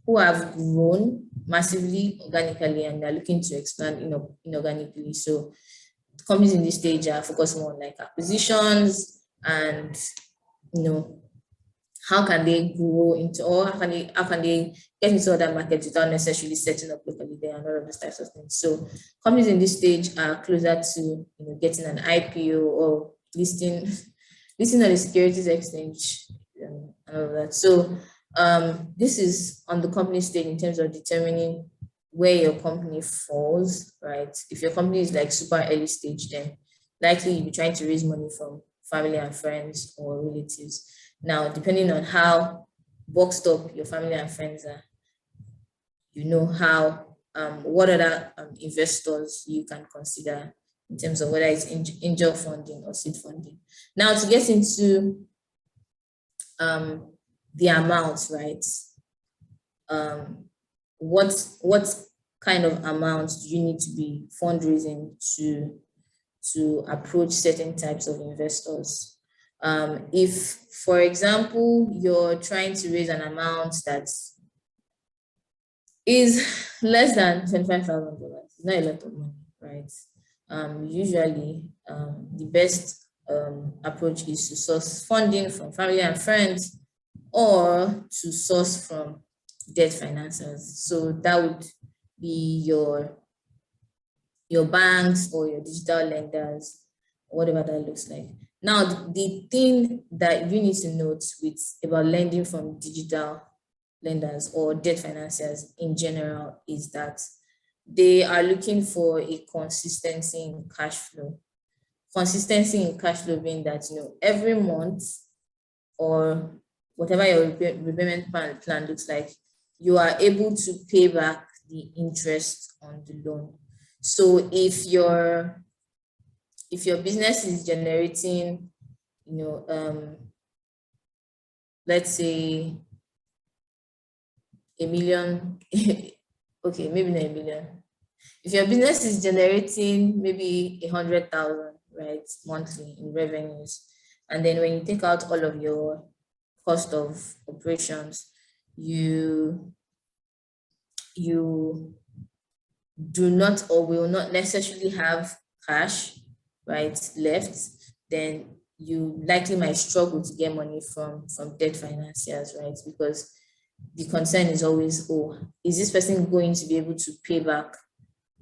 grown massively organically, and they're looking to expand, inorganically. So companies in this stage are focused more on like acquisitions, and how can they grow into, or how can they get into other markets without necessarily setting up locally there, and all of those types of things. So companies in this stage are closer to getting an IPO, or listing on a securities exchange, and all of that. So this is on the company stage in terms of determining where your company falls, right? If your company is like super early stage, then likely you'll be trying to raise money from family and friends or relatives. Now, depending on how boxed up your family and friends are, how what other investors you can consider in terms of whether it's angel funding or seed funding. Now, to get into the amounts, right? What kind of amounts do you need to be fundraising to approach certain types of investors? If, for example, you're trying to raise an amount that is less than $25,000, it's not a lot of money, right? Usually, the best approach is to source funding from family and friends, or to source from debt financiers. So that would be your banks or your digital lenders, whatever that looks like. Now, the thing that you need to note with about lending from digital lenders or debt financiers in general is that they are looking for a consistency in cash flow. Consistency in cash flow being that, every month or whatever your repayment plan looks like, you are able to pay back the interest on the loan. So if your business is generating, let's say a million, okay, maybe not a million. If your business is generating maybe 100,000, right, monthly in revenues, and then when you take out all of your cost of operations, you do not or will not necessarily have cash, right, left, then you likely might struggle to get money from debt financiers, right? Because the concern is always, oh, is this person going to be able to pay back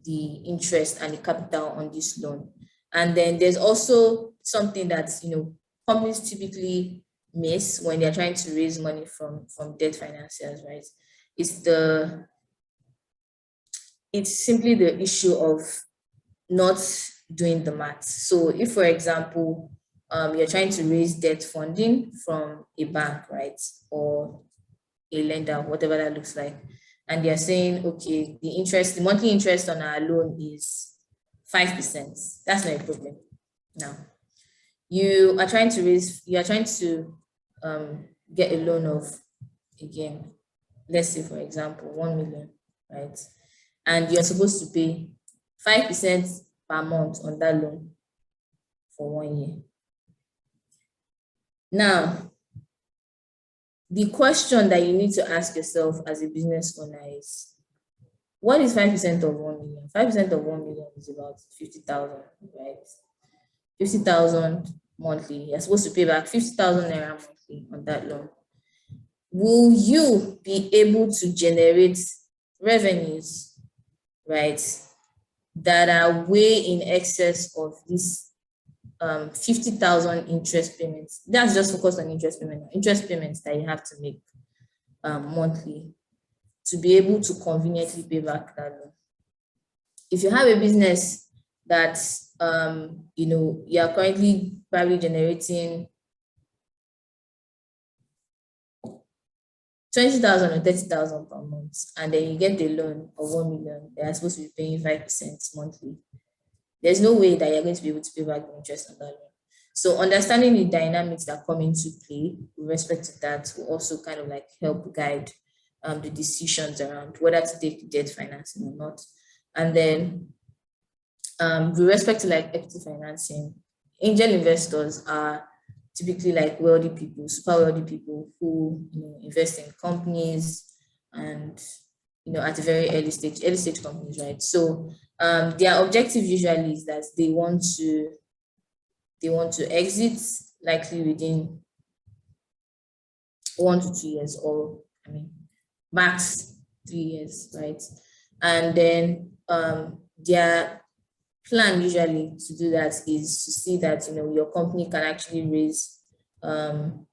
the interest and the capital on this loan? And then there's also something that companies typically miss when they're trying to raise money from debt financiers, right? It's simply the issue of not doing the math. So if, for example, you're trying to raise debt funding from a bank, right, or a lender, whatever that looks like, and they're saying, okay, the monthly interest on our loan is 5%. That's not a problem. Now, you are trying to get a loan of, again, let's say, for example, 1 million, right? And you're supposed to pay 5% per month on that loan for 1 year. Now, the question that you need to ask yourself as a business owner is, what is 5% of 1 million? 5% of 1 million is about 50,000, right? 50,000 monthly. You're supposed to pay back 50,000 naira monthly on that loan. Will you be able to generate revenues, right, that are way in excess of this 50,000 interest payments? That's just focused on interest payments that you have to make monthly to be able to conveniently pay back that loan. If you have a business that you are currently probably generating 20,000 or 30,000 per month, and then you get the loan of 1 million, they are supposed to be paying 5% monthly. There's no way that you're going to be able to pay back the interest on that loan. So understanding the dynamics that come into play with respect to that will also kind of like help guide the decisions around whether to take debt financing or not. And then with respect to like equity financing, angel investors are typically like wealthy people, super wealthy people who invest in companies and at a very early stage companies, right? So their objective usually is that they want to exit likely within 1 to 2 years, or max 3 years, right? And then their plan usually to do that is to see that your company can actually raise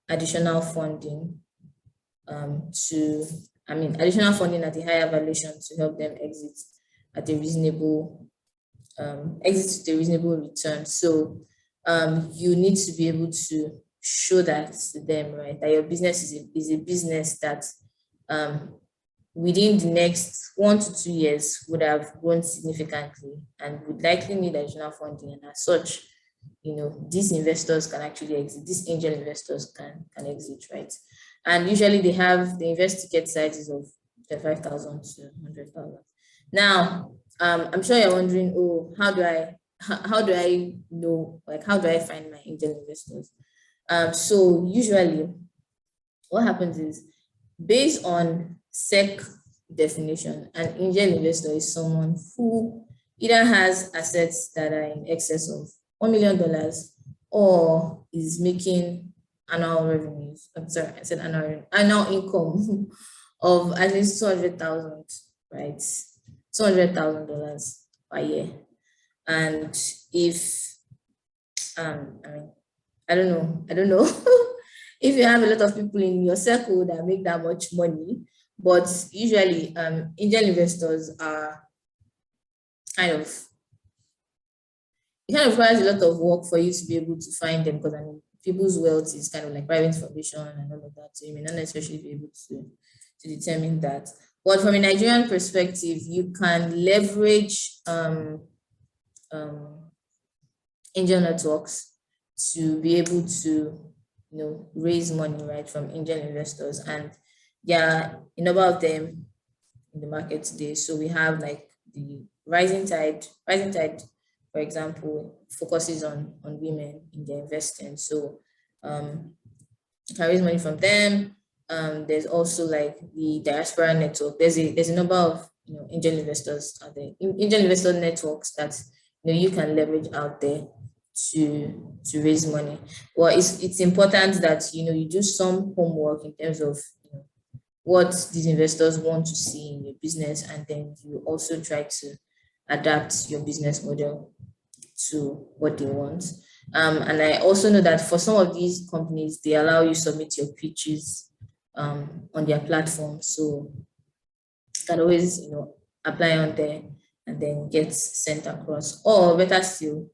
additional funding additional funding at a higher valuation to help them exit at a reasonable return. So you need to be able to show that to them, right? That your business is a business that within the next 1 to 2 years would have grown significantly and would likely need additional funding. And as such, these investors can actually exit, these angel investors can exit, right? And usually they invest ticket sizes of 5,000 to 100,000. Now, I'm sure you're wondering, oh, how do I know, like, how do I find my angel investors? So usually what happens is, based on SEC definition, an angel investor is someone who either has assets that are in excess of $1 million or is making annual revenues. I'm sorry, I said annual income of at least 200,000, right? $200,000 per year. And if I mean, I don't know. I don't know if you have a lot of people in your circle that make that much money, but usually angel investors are kind of, it kind of requires a lot of work for you to be able to find them, because I mean people's wealth is kind of like private information and all of that. So you may not necessarily be able to determine that. But from a Nigerian perspective, you can leverage um, angel networks to be able to, raise money, right, from angel investors. And there are a number of them in the market today. So we have like the rising tide. Rising tide, for example, focuses on women in their investing. So you can raise money from them. There's also like the diaspora network. There's a number of angel investors out there, angel investor networks that you can leverage out there to raise money. Well, it's important that you do some homework in terms of what these investors want to see in your business, and then you also try to adapt your business model to what they want. And I also know that for some of these companies, they allow you submit your pitches on their platform. So you can always, apply on there and then get sent across. Or better still,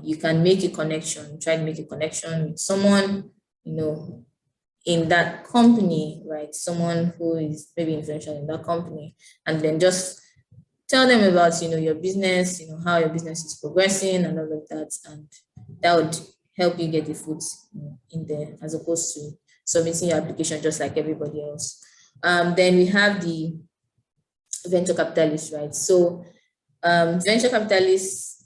you can make a connection, try to make a connection with someone, in that company, right? Someone who is maybe influential in that company, and then just tell them about your business, how your business is progressing and all of that, and that would help you get the foot in there, as opposed to submitting your application just like everybody else. Then we have the venture capitalists, right? So venture capitalists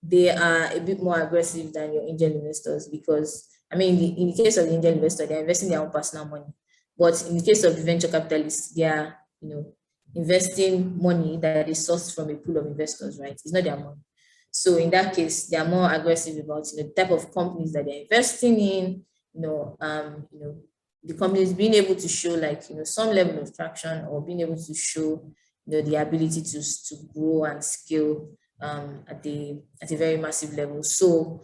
they are a bit more aggressive than your angel investors, because I mean, in the case of the angel investor, they're investing their own personal money. But in the case of the venture capitalists, they are, investing money that is sourced from a pool of investors, right? It's not their money. So in that case, they are more aggressive about the type of companies that they're investing in, the companies being able to show like some level of traction, or being able to show the ability to grow and scale at a very massive level. So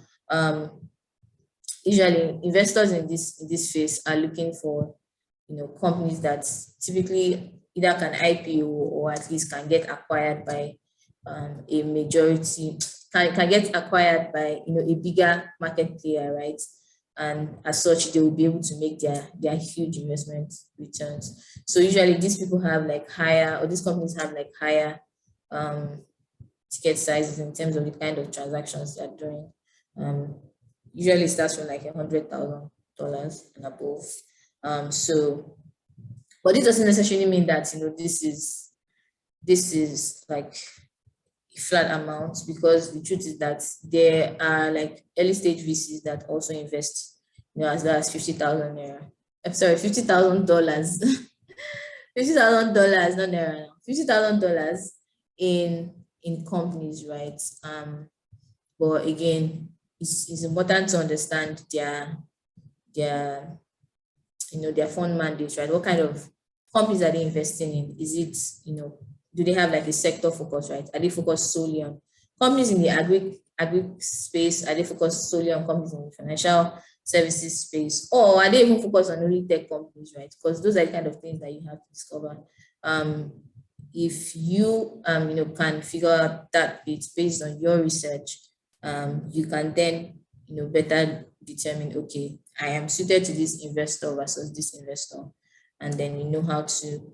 usually investors in this phase are looking for companies that typically either can IPO, or at least can get acquired by a majority, can get acquired by a bigger market player, right? And as such, they will be able to make their huge investment returns. So usually these people have like higher, or these companies have like higher ticket sizes in terms of the kind of transactions they're doing. Usually it starts from like $100,000 and above. So, but this doesn't necessarily mean that this is like a flat amount, because the truth is that there are like early stage VCs that also invest, as low as 50,000 naira. I'm sorry, $50,000, $50,000, not naira, $50,000 in companies, right? But again, it's important to understand their their fund mandates, right? What kind of companies are they investing in? Is it, do they have like a sector focus, right? Are they focused solely on companies in the agri space? Are they focused solely on companies in the financial services space? Or are they even focused on only tech companies, right? Because those are the kind of things that you have to discover. If you can figure out that bit based on your research, you can then better determine, okay, I am suited to this investor versus this investor, and then you know how to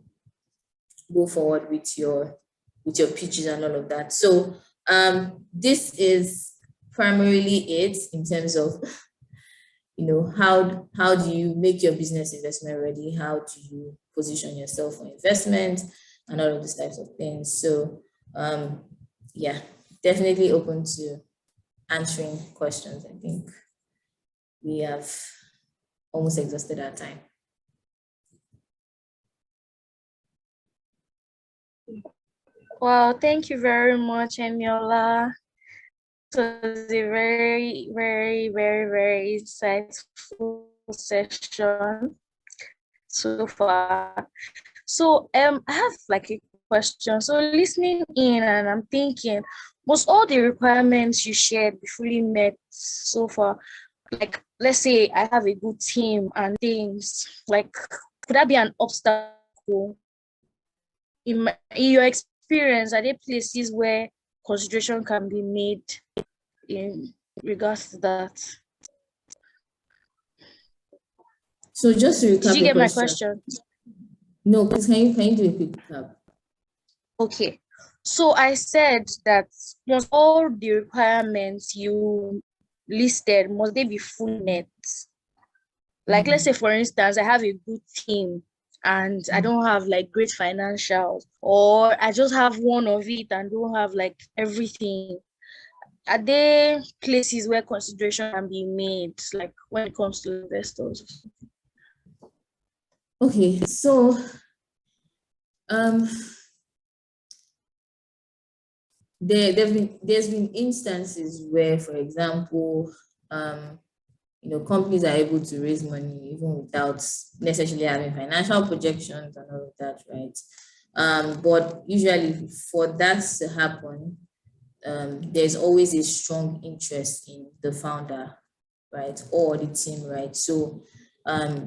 go forward with your pitches and all of that. So this is primarily it in terms of how do you make your business investment ready, how do you position yourself for investment, and all of these types of things. So yeah, definitely open to answering questions. I think we have almost exhausted our time. Wow, thank you very much, Eniola. It was a very, very, very, very insightful session so far. So I have like a question. So listening in, and I'm thinking, must all the requirements you shared be fully met so far? Like, let's say I have a good team and things, like, could that be an obstacle? In your experience, are there places where consideration can be made in regards to that? So just to Did recap you your get my question. question? No, please can you do a quick recap? Okay. So I said that must all the requirements you listed, must they be fully met? Like, let's say, for instance, I have a good team and I don't have like great financials, or I just have one of it and don't have like everything. Are there places where consideration can be made, like when it comes to investors? Okay, so um there's been instances where, for example, companies are able to raise money even without necessarily having financial projections and all of that, right? But usually for that to happen, there's always a strong interest in the founder, right, or the team, right? So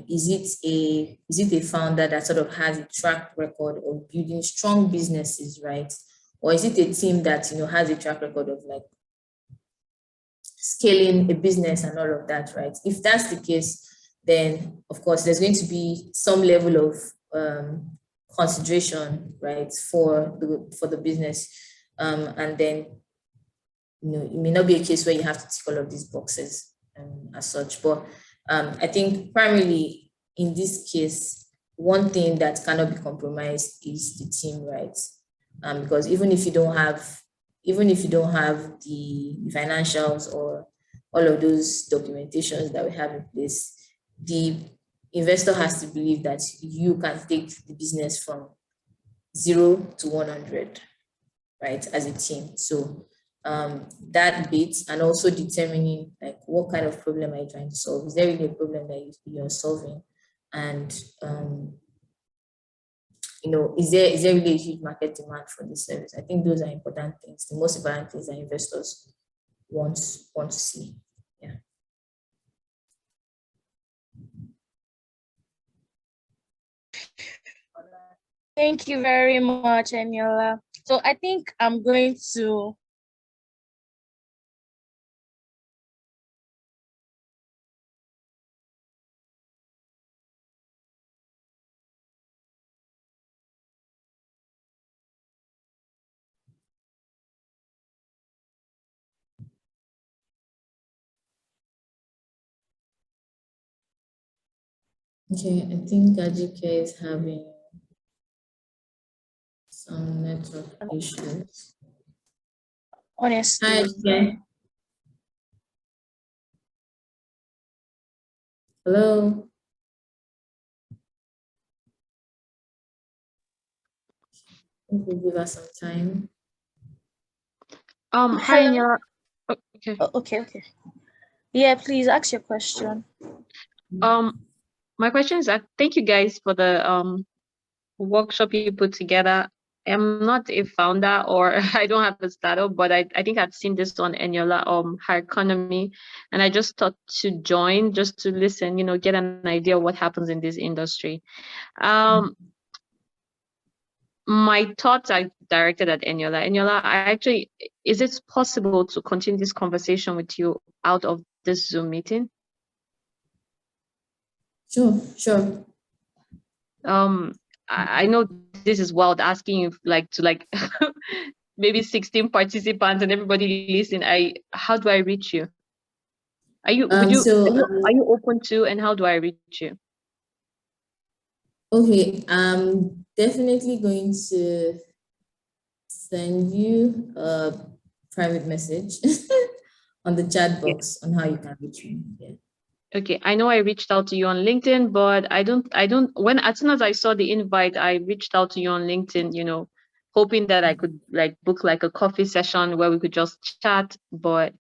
is it a founder that sort of has a track record of building strong businesses, right? Or is it a team that has a track record of like scaling a business and all of that, right? If that's the case, then of course there's going to be some level of consideration, right, for the business, and then it may not be a case where you have to tick all of these boxes as such. But I think primarily in this case, one thing that cannot be compromised is the team, right? Because even if you don't have the financials or all of those documentations that we have in place, the investor has to believe that you can take the business from 0 to 100, right, as a team. So that bit, and also determining like what kind of problem are you trying to solve? Is there really a problem that you're solving? And is there really a huge market demand for this service? I think those are important things. The most important things that investors want to see. Yeah. Thank you very much, Eniola. So I think I'm going to Okay, I think Ajike is having some network issues. Hi, honestly. Ajike. Hello. We'll give us some time. Hi, Hello. Eniola. Oh, okay. Okay. Yeah, please ask your question. My question is that thank you guys for the workshop you put together. I'm not a founder or I don't have a startup, but I think I've seen this on Eniola, Her Economy, and I just thought to join just to listen, get an idea of what happens in this industry. My thoughts are directed at Eniola. Eniola, is it possible to continue this conversation with you out of this Zoom meeting? Sure. I know this is wild asking you to maybe 16 participants and everybody listen. How do I reach you? Are you open to, and how do I reach you? Okay, I'm definitely going to send you a private message on the chat box on how you can reach me. Yeah. Okay, I know I reached out to you on LinkedIn, but as soon as I saw the invite, I reached out to you on LinkedIn, hoping that I could book a coffee session where we could just chat. But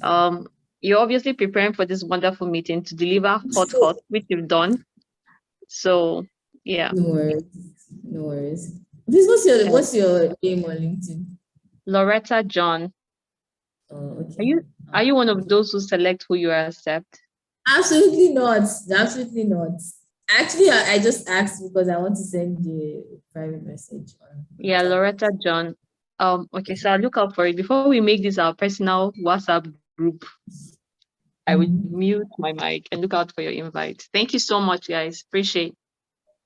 you're obviously preparing for this wonderful meeting to deliver hot, which you've done. So yeah. No worries. Please, what's your name on LinkedIn? Loretta John. Oh, okay. Are you one of those who select who you accept? Absolutely not. Absolutely not. Actually, I just asked because I want to send you a private message on Yeah, chat. Loretta John. Okay, so I'll look out for it. Before we make this our personal WhatsApp group, I would mute my mic and look out for your invite. Thank you so much, guys. Appreciate.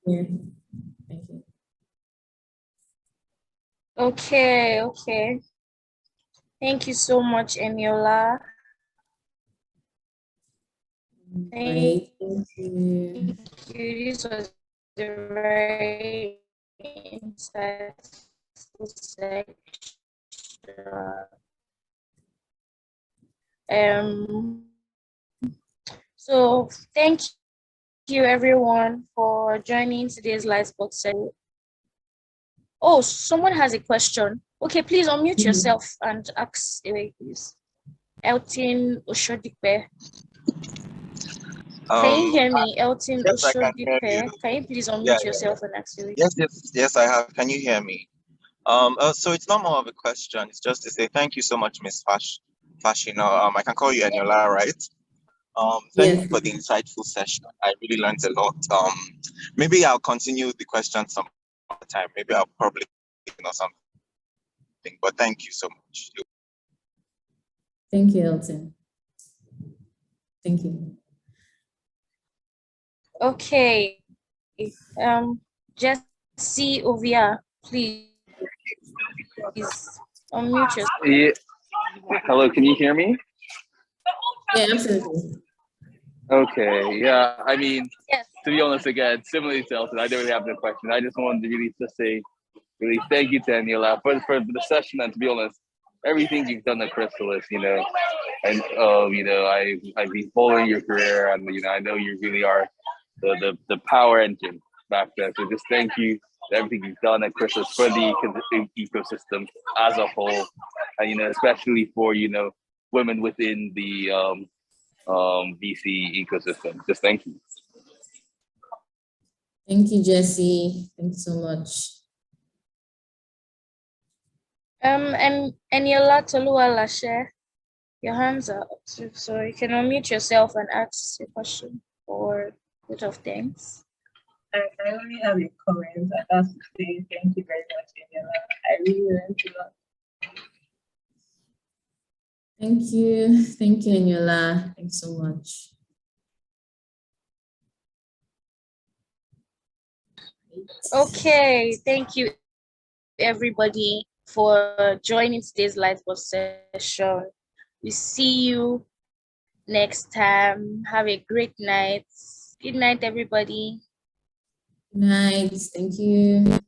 Yeah. Thank you. Okay. Thank you so much, Eniola. Thank Thank you. you. This was a very insightful section. So thank you everyone for joining today's Lightbox session. Oh, someone has a question. Okay, please unmute yourself and ask away, please. Elton Oshodipe. Can you hear me, Elton Yes, I can hear you. Oshodipe? Can you please unmute yourself and ask away? Yes, I have. Can you hear me? So it's not more of a question. It's just to say thank you so much, Miss Fashina. I can call you Eniola, right? Thank you for the insightful session. I really learned a lot. Maybe I'll continue the question some other time. Maybe I'll probably something. But thank you so much. Thank you, Elton. Thank you. Okay. Jesse Ovia, please unmute yourself. Yeah. Hello, can you hear me? Yeah, absolutely. Okay, yeah, I mean, Yes. to be honest, again, similarly to Elton, I don't really have no question. I just wanted to really just say, really thank you to Eniola for the session, and to be honest, everything you've done at Chrysalis, and I've been following your career, and I know you really are the power engine back there. So just thank you for everything you've done at Chrysalis for the ecosystem as a whole, and especially for women within the VC ecosystem. Just thank you. Thank you, Jesse. Thank you so much. And Eniola Toluwalashe, your hands are up, so you can unmute yourself and ask a question or bit of things. I only have a comment, and that's to say thank you very much, Eniola. I really learned a lot. Thank you, Eniola. Thanks so much. Okay, thank you everybody for joining today's Lightbox session. We see you next time. Have a great night. Good night, everybody. Good night. Thank you.